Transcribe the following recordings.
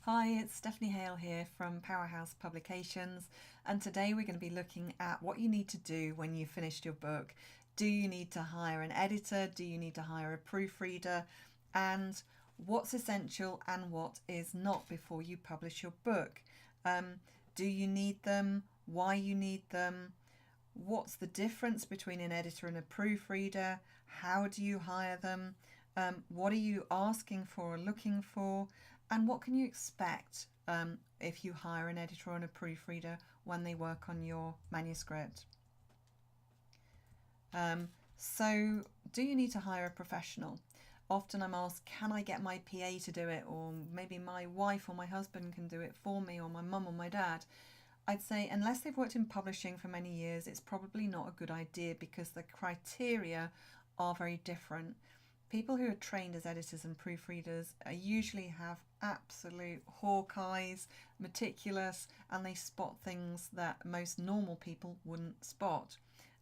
Hi, it's Stephanie Hale here from Powerhouse Publications, and today we're going to be looking at what you need to do when you've finished your book. Do you need to hire an editor? Do you need to hire a proofreader? And what's essential and what is not before you publish your book? Do you need them? Why you need them? What's the difference between an editor and a proofreader? How do you hire them? What are you asking for or looking for? And what can you expect if you hire an editor or a proofreader when they work on your manuscript? So, do you need to hire a professional? Often I'm asked, can I get my PA to do it? Or maybe my wife or my husband can do it for me, or my mum or my dad. I'd say unless they've worked in publishing for many years, it's probably not a good idea because the criteria are very different. People who are trained as editors and proofreaders usually have absolute hawk eyes, meticulous, and they spot things that most normal people wouldn't spot.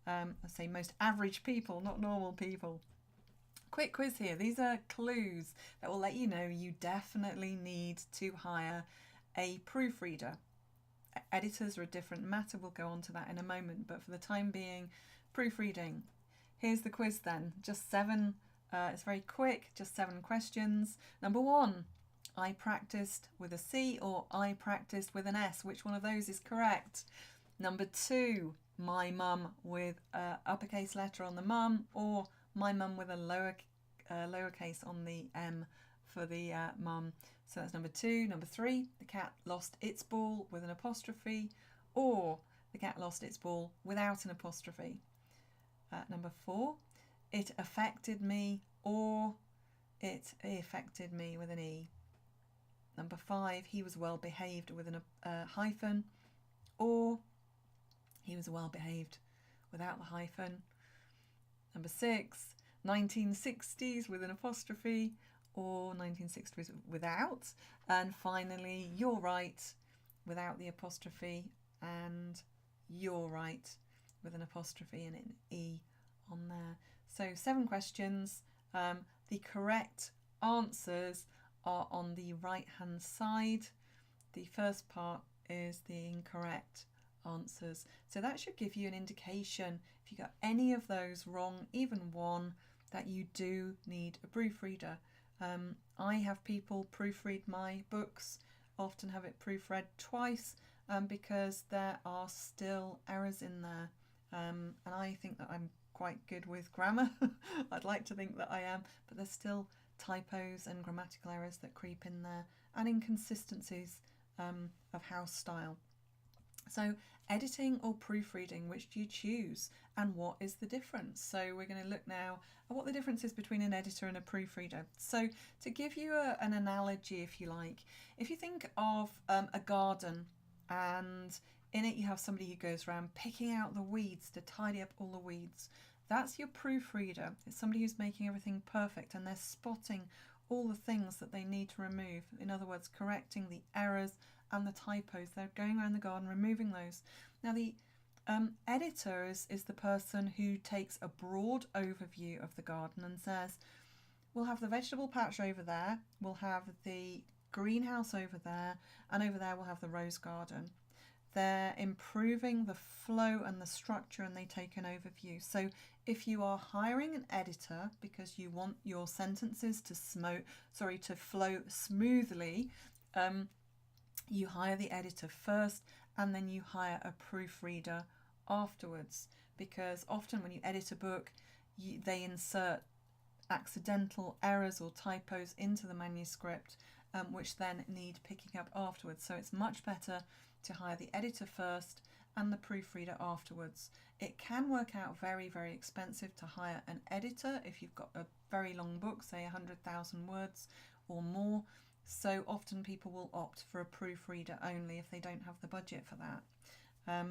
I say most average people, not normal people. Quick quiz here. These are clues that will let you know you definitely need to hire a proofreader. Editors are a different matter. We'll go on to that in a moment, but for the time being, proofreading. Here's the quiz then. Just seven. It's very quick, just 7 questions. Number 1, I practiced with a C or I practiced with an S. Which one of those is correct? Number 2, my mum with an uppercase letter on the mum or my mum with a lowercase on the M for the mum. So that's number 2. Number 3, the cat lost its ball with an apostrophe or the cat lost its ball without an apostrophe. Number 4, it affected me or it affected me with an E. Number 5, he was well behaved with a hyphen or he was well behaved without the hyphen. Number 6, 1960s with an apostrophe or 1960s without. And finally, you're right without the apostrophe and you're right with an apostrophe and an E on there. So 7 questions. The correct answers are on the right hand side. The first part is the incorrect answers. So that should give you an indication if you got any of those wrong, even one, that you do need a proofreader. I have people proofread my books, often have it proofread twice because there are still errors in there. And I think that I'm quite good with grammar. I'd like to think that I am, but there's still typos and grammatical errors that creep in there and inconsistencies of house style. So editing or proofreading, which do you choose and what is the difference? So we're going to look now at what the difference is between an editor and a proofreader. So to give you an analogy, if you like, if you think of a garden and in it you have somebody who goes around picking out the weeds to tidy up all the weeds. That's your proofreader. It's somebody who's making everything perfect and they're spotting all the things that they need to remove. In other words, correcting the errors and the typos. They're going around the garden removing those. Now the editor is the person who takes a broad overview of the garden and says, we'll have the vegetable patch over there, we'll have the greenhouse over there, and over there we'll have the rose garden. They're improving the flow and the structure and they take an overview. So if you are hiring an editor because you want your sentences to flow smoothly, you hire the editor first and then you hire a proofreader afterwards, because often when you edit a book they insert accidental errors or typos into the manuscript which then need picking up afterwards. So it's much better to hire the editor first and the proofreader afterwards. It can work out very, very expensive to hire an editor if you've got a very long book, say 100,000 words or more. So often people will opt for a proofreader only if they don't have the budget for that.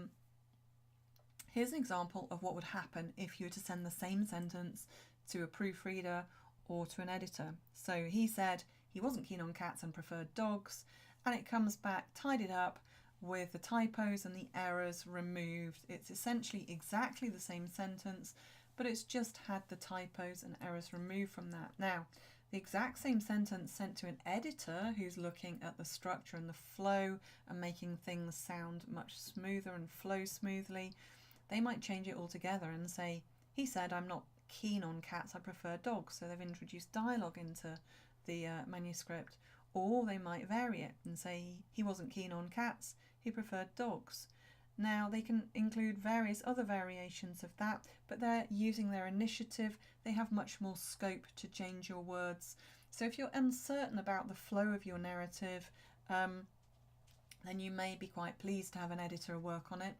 Here's an example of what would happen if you were to send the same sentence to a proofreader or to an editor. So he said he wasn't keen on cats and preferred dogs, and it comes back tidied up with the typos and the errors removed. It's essentially exactly the same sentence, but it's just had the typos and errors removed from that. Now, the exact same sentence sent to an editor who's looking at the structure and the flow and making things sound much smoother and flow smoothly, they might change it altogether and say, he said, I'm not keen on cats, I prefer dogs. So they've introduced dialogue into the manuscript. Or they might vary it and say, he wasn't keen on cats, he preferred dogs. Now, they can include various other variations of that, but they're using their initiative. They have much more scope to change your words. So if you're uncertain about the flow of your narrative, then you may be quite pleased to have an editor work on it.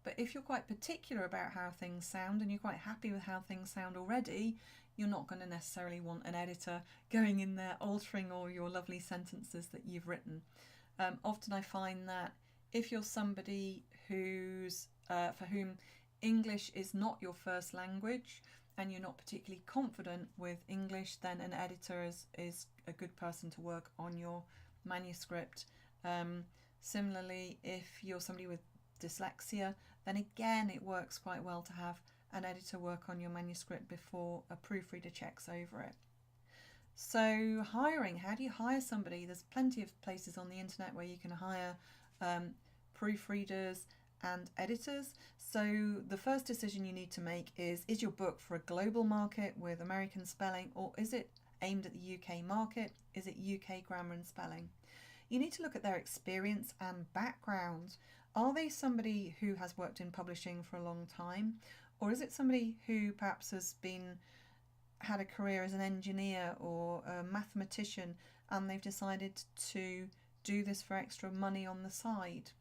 But if you're quite particular about how things sound and you're quite happy with how things sound already, you're not going to necessarily want an editor going in there altering all your lovely sentences that you've written. Often I find that if you're somebody who's for whom English is not your first language and you're not particularly confident with English, then an editor is a good person to work on your manuscript. Similarly, if you're somebody with dyslexia, then again it works quite well to have an editor work on your manuscript before a proofreader checks over it. So hiring, how do you hire somebody? There's plenty of places on the internet where you can hire proofreaders and editors. So the first decision you need to make is your book for a global market with American spelling, or is it aimed at the UK market? Is it UK grammar and spelling? You need to look at their experience and background. Are they somebody who has worked in publishing for a long time? Or is it somebody who perhaps has had a career as an engineer or a mathematician and they've decided to do this for extra money on the side?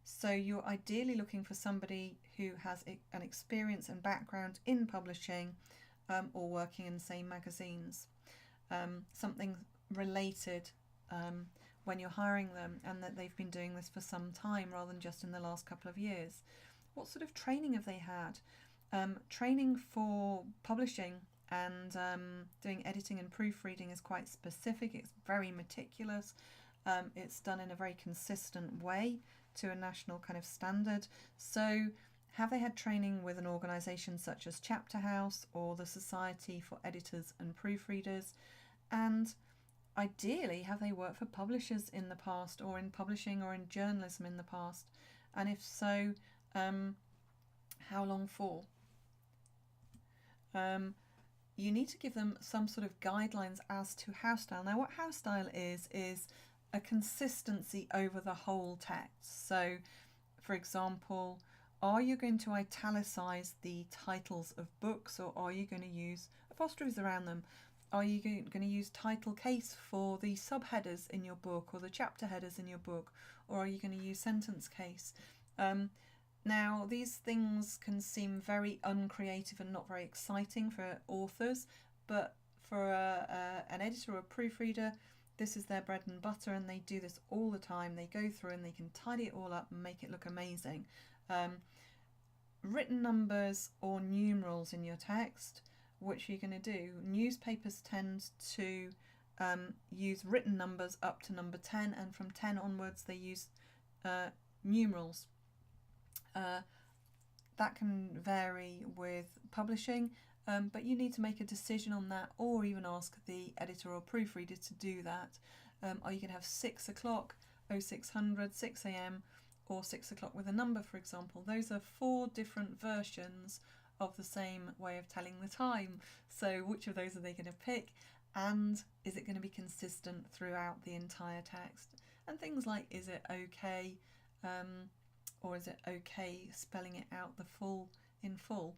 So you're ideally looking for somebody who has an experience and background in publishing or working in, say, magazines. Something related when you're hiring them, and that they've been doing this for some time rather than just in the last couple of years. What sort of training have they had? Training for publishing and doing editing and proofreading is quite specific. It's very meticulous. It's done in a very consistent way to a national kind of standard. So have they had training with an organisation such as Chapter House or the Society for Editors and Proofreaders? And ideally, have they worked for publishers in the past, or in publishing or in journalism in the past? And if so, how long for? You need to give them some sort of guidelines as to house style. Now, what house style is a consistency over the whole text. So, for example, are you going to italicize the titles of books, or are you going to use apostrophes around them? Are you going to use title case for the subheaders in your book or the chapter headers in your book, or are you going to use sentence case? Now, these things can seem very uncreative and not very exciting for authors, but for an editor or a proofreader, this is their bread and butter, and they do this all the time. They go through and they can tidy it all up and make it look amazing. Written numbers or numerals in your text, which you're going to do. Newspapers tend to use written numbers up to number 10, and from 10 onwards they use numerals. That can vary with publishing, but you need to make a decision on that, or even ask the editor or proofreader to do that. Are you going to have 6 o'clock, 0600, 6 a.m, or 6 o'clock with a number, for example? Those are 4 different versions of the same way of telling the time. So which of those are they going to pick, and is it going to be consistent throughout the entire text? And things like, is it okay, or is it okay spelling it out in full?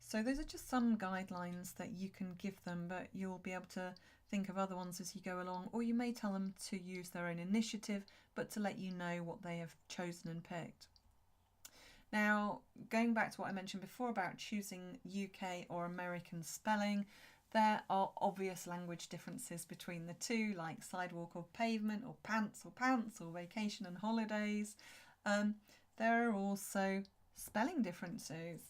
So those are just some guidelines that you can give them, but you'll be able to think of other ones as you go along, or you may tell them to use their own initiative, but to let you know what they have chosen and picked. Now, going back to what I mentioned before about choosing UK or American spelling, there are obvious language differences between the two, like sidewalk or pavement, or pants, or vacation and holidays. There are also spelling differences,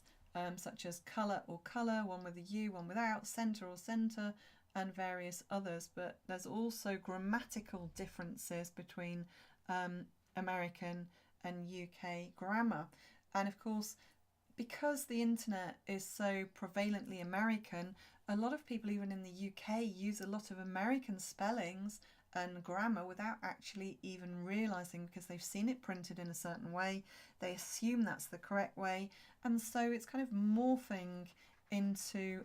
such as colour or colour, one with a U, one without, centre or centre, and various others. But there's also grammatical differences between American and UK grammar. And of course, because the internet is so prevalently American, A lot of people, even in the UK, use a lot of American spellings and grammar without actually even realising, because they've seen it printed in a certain way. They assume that's the correct way, and so it's kind of morphing into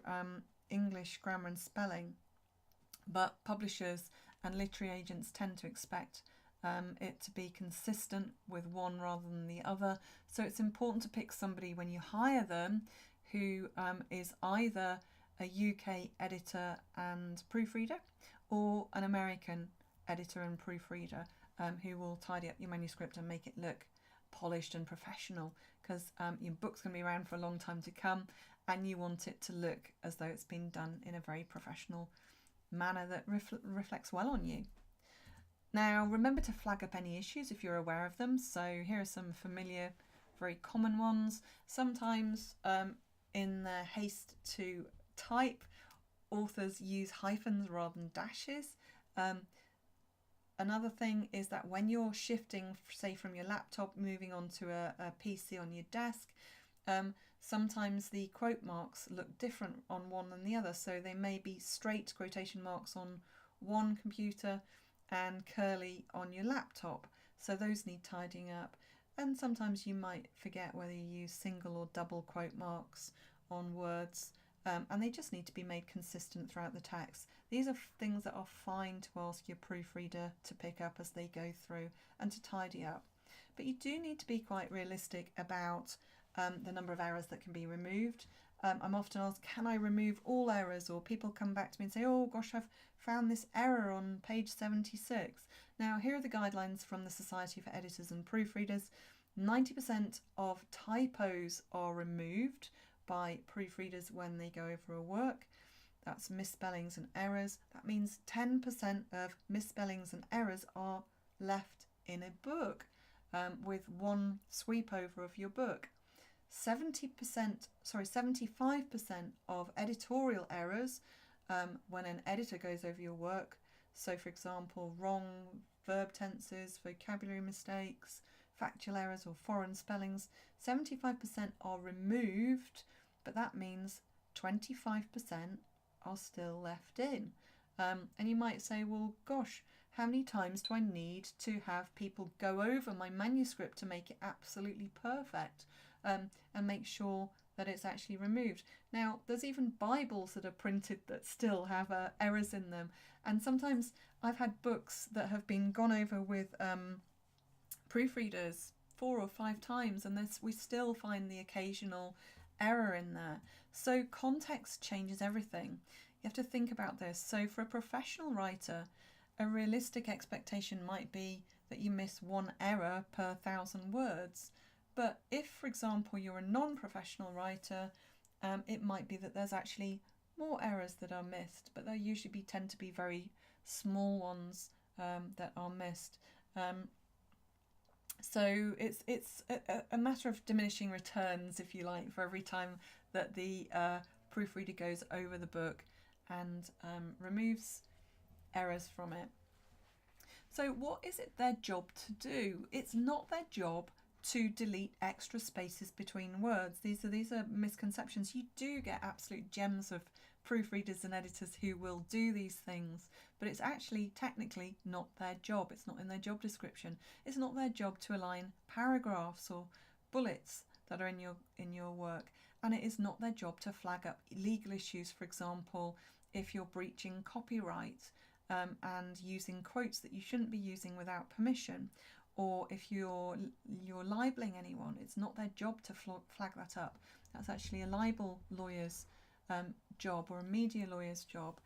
English grammar and spelling. But publishers and literary agents tend to expect it to be consistent with one rather than the other. So it's important to pick somebody when you hire them who is either a UK editor and proofreader or an American editor and proofreader who will tidy up your manuscript and make it look polished and professional, because your book's going to be around for a long time to come, and you want it to look as though it's been done in a very professional manner that reflects well on you. Now, remember to flag up any issues if you're aware of them. So here are some familiar, very common ones. Sometimes in their haste to type, authors use hyphens rather than dashes. Another thing is that when you're shifting, say, from your laptop moving onto a PC on your desk, sometimes the quote marks look different on one than the other. So they may be straight quotation marks on one computer and curly on your laptop. So those need tidying up. And sometimes you might forget whether you use single or double quote marks on words, and they just need to be made consistent throughout the text. These are things that are fine to ask your proofreader to pick up as they go through and to tidy up. But you do need to be quite realistic about the number of errors that can be removed. I'm often asked, can I remove all errors? Or people come back to me and say, oh gosh, I've found this error on page 76. Now, here are the guidelines from the Society for Editors and Proofreaders. 90% of typos are removed by proofreaders when they go over a work. That's misspellings and errors. That means 10% of misspellings and errors are left in a book with one sweep over of your book. 75% of editorial errors when an editor goes over your work, so for example wrong verb tenses, vocabulary mistakes, factual errors or foreign spellings, 75% are removed, but that means 25% are still left in. And you might say, well gosh, how many times do I need to have people go over my manuscript to make it absolutely perfect and make sure that it's actually removed? Now, there's even Bibles that are printed that still have errors in them, and sometimes I've had books that have been gone over with proofreaders 4 or 5 times, and we still find the occasional error in there. So context changes everything. You have to think about this. So for a professional writer, a realistic expectation might be that you miss 1 error per 1,000 words. But if, for example, you're a non-professional writer, it might be that there's actually more errors that are missed, but they usually tend to be very small ones that are missed. So it's a matter of diminishing returns, if you like, for every time that the proofreader goes over the book and removes errors from it. So what is it their job to do? It's not their job to delete extra spaces between words. These are misconceptions. You do get absolute gems of proofreaders and editors who will do these things, but it's actually technically not their job. It's not in their job description. It's not their job to align paragraphs or bullets that are in your work, and it is not their job to flag up legal issues, for example, if you're breaching copyright and using quotes that you shouldn't be using without permission, or if you're libeling anyone. It's not their job to flag that up. That's actually a libel lawyer's job, or a media lawyer's job.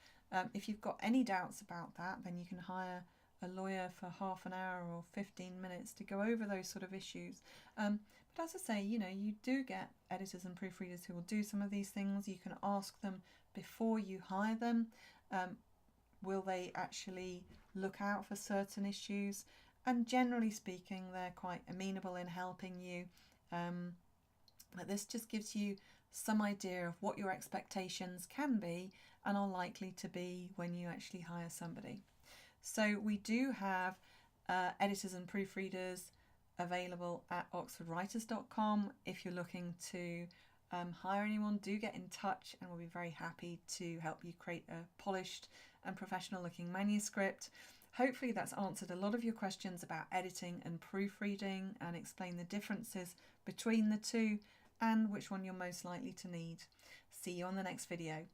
If you've got any doubts about that, then you can hire a lawyer for half an hour or 15 minutes to go over those sort of issues. But as I say, you do get editors and proofreaders who will do some of these things. You can ask them before you hire them, will they actually look out for certain issues? And generally speaking, they're quite amenable in helping you. But this just gives you some idea of what your expectations can be and are likely to be when you actually hire somebody. So we do have editors and proofreaders available at oxfordwriters.com if you're looking to hire anyone, do get in touch and we'll be very happy to help you create a polished and professional looking manuscript. Hopefully that's answered a lot of your questions about editing and proofreading and explain the differences between the two and which one you're most likely to need. See you on the next video.